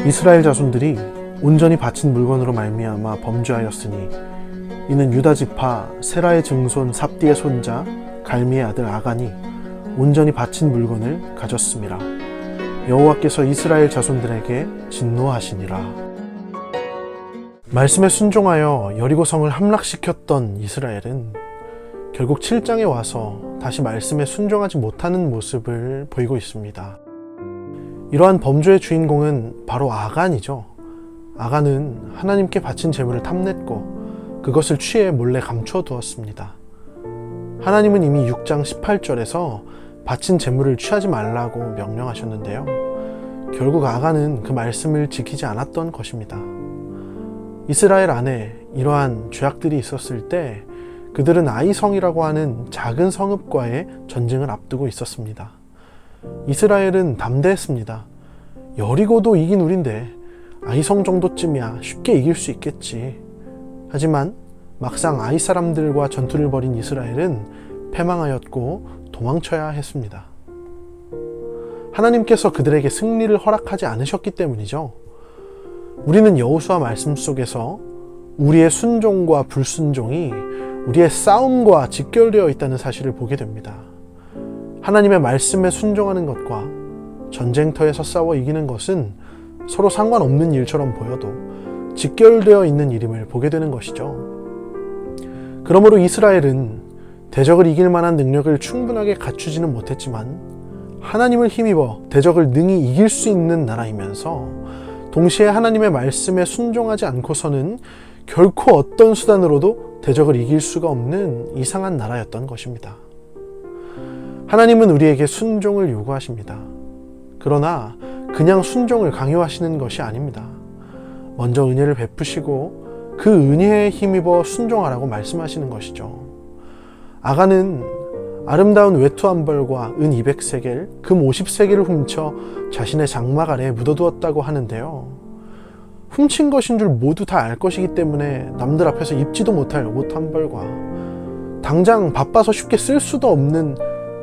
이스라엘 자손들이 온전히 바친 물건으로 말미암아 범죄하였으니 이는 유다 지파 세라의 증손 삽디의 손자 갈미의 아들 아간이 온전히 바친 물건을 가졌음이라. 여호와께서 이스라엘 자손들에게 진노하시니라. 말씀에 순종하여 여리고성을 함락시켰던 이스라엘은 결국 7장에 와서 다시 말씀에 순종하지 못하는 모습을 보이고 있습니다. 이러한 범죄의 주인공은 바로 아간이죠. 아간은 하나님께 바친 제물을 탐냈고 그것을 취해 몰래 감춰두었습니다. 하나님은 이미 6장 18절에서 바친 제물을 취하지 말라고 명령하셨는데요. 결국 아간은 그 말씀을 지키지 않았던 것입니다. 이스라엘 안에 이러한 죄악들이 있었을 때 그들은 아이성이라고 하는 작은 성읍과의 전쟁을 앞두고 있었습니다. 이스라엘은 담대했습니다. 여리고도 이긴 우린데 아이성 정도쯤이야 쉽게 이길 수 있겠지. 하지만 막상 아이 사람들과 전투를 벌인 이스라엘은 패망하였고 도망쳐야 했습니다. 하나님께서 그들에게 승리를 허락하지 않으셨기 때문이죠. 우리는 여호수아 말씀 속에서 우리의 순종과 불순종이 우리의 싸움과 직결되어 있다는 사실을 보게 됩니다. 하나님의 말씀에 순종하는 것과 전쟁터에서 싸워 이기는 것은 서로 상관없는 일처럼 보여도 직결되어 있는 일임을 보게 되는 것이죠. 그러므로 이스라엘은 대적을 이길 만한 능력을 충분하게 갖추지는 못했지만 하나님을 힘입어 대적을 능히 이길 수 있는 나라이면서 동시에 하나님의 말씀에 순종하지 않고서는 결코 어떤 수단으로도 대적을 이길 수가 없는 이상한 나라였던 것입니다. 하나님은 우리에게 순종을 요구하십니다. 그러나 그냥 순종을 강요하시는 것이 아닙니다. 먼저 은혜를 베푸시고 그 은혜에 힘입어 순종하라고 말씀하시는 것이죠. 아간은 아름다운 외투 한 벌과 은 200세겔, 금 50세겔을 훔쳐 자신의 장막 아래에 묻어두었다고 하는데요. 훔친 것인 줄 모두 다 알 것이기 때문에 남들 앞에서 입지도 못할 옷 한 벌과 당장 바빠서 쉽게 쓸 수도 없는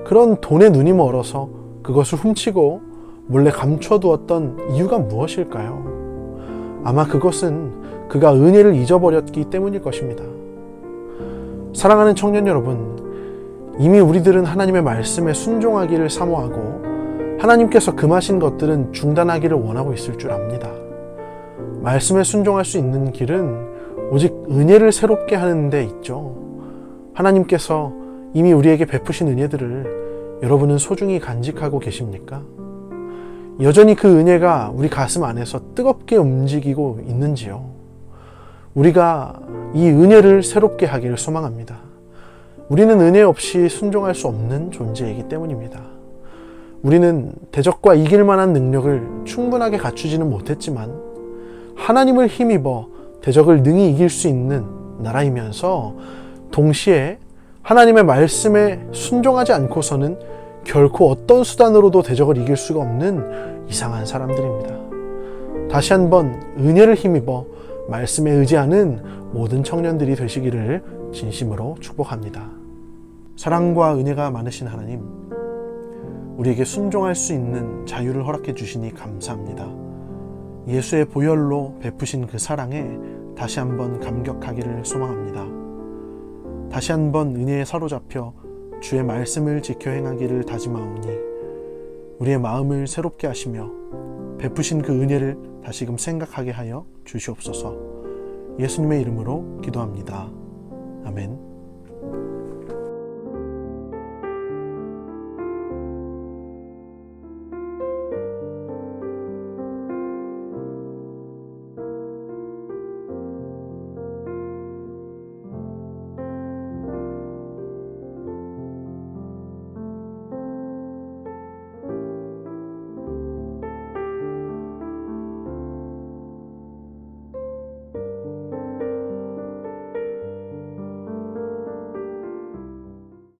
그런 돈에 눈이 멀어서 그것을 훔치고 몰래 감춰두었던 이유가 무엇일까요? 아마 그것은 그가 은혜를 잊어버렸기 때문일 것입니다. 사랑하는 청년 여러분, 이미 우리들은 하나님의 말씀에 순종하기를 사모하고 하나님께서 금하신 것들은 중단하기를 원하고 있을 줄 압니다. 말씀에 순종할 수 있는 길은 오직 은혜를 새롭게 하는 데 있죠. 하나님께서 이미 우리에게 베푸신 은혜들을 여러분은 소중히 간직하고 계십니까? 여전히 그 은혜가 우리 가슴 안에서 뜨겁게 움직이고 있는지요? 우리가 이 은혜를 새롭게 하기를 소망합니다. 우리는 은혜 없이 순종할 수 없는 존재이기 때문입니다. 우리는 대적과 이길 만한 능력을 충분하게 갖추지는 못했지만 하나님을 힘입어 대적을 능히 이길 수 있는 나라이면서 동시에 하나님의 말씀에 순종하지 않고서는 결코 어떤 수단으로도 대적을 이길 수가 없는 이상한 사람들입니다. 다시 한번 은혜를 힘입어 말씀에 의지하는 모든 청년들이 되시기를 진심으로 축복합니다. 사랑과 은혜가 많으신 하나님, 우리에게 순종할 수 있는 자유를 허락해 주시니 감사합니다. 예수의 보혈로 베푸신 그 사랑에 다시 한번 감격하기를 소망합니다. 다시 한번 은혜에 사로잡혀 주의 말씀을 지켜 행하기를 다짐하오니 우리의 마음을 새롭게 하시며 베푸신 그 은혜를 다시금 생각하게 하여 주시옵소서. 예수님의 이름으로 기도합니다. 아멘.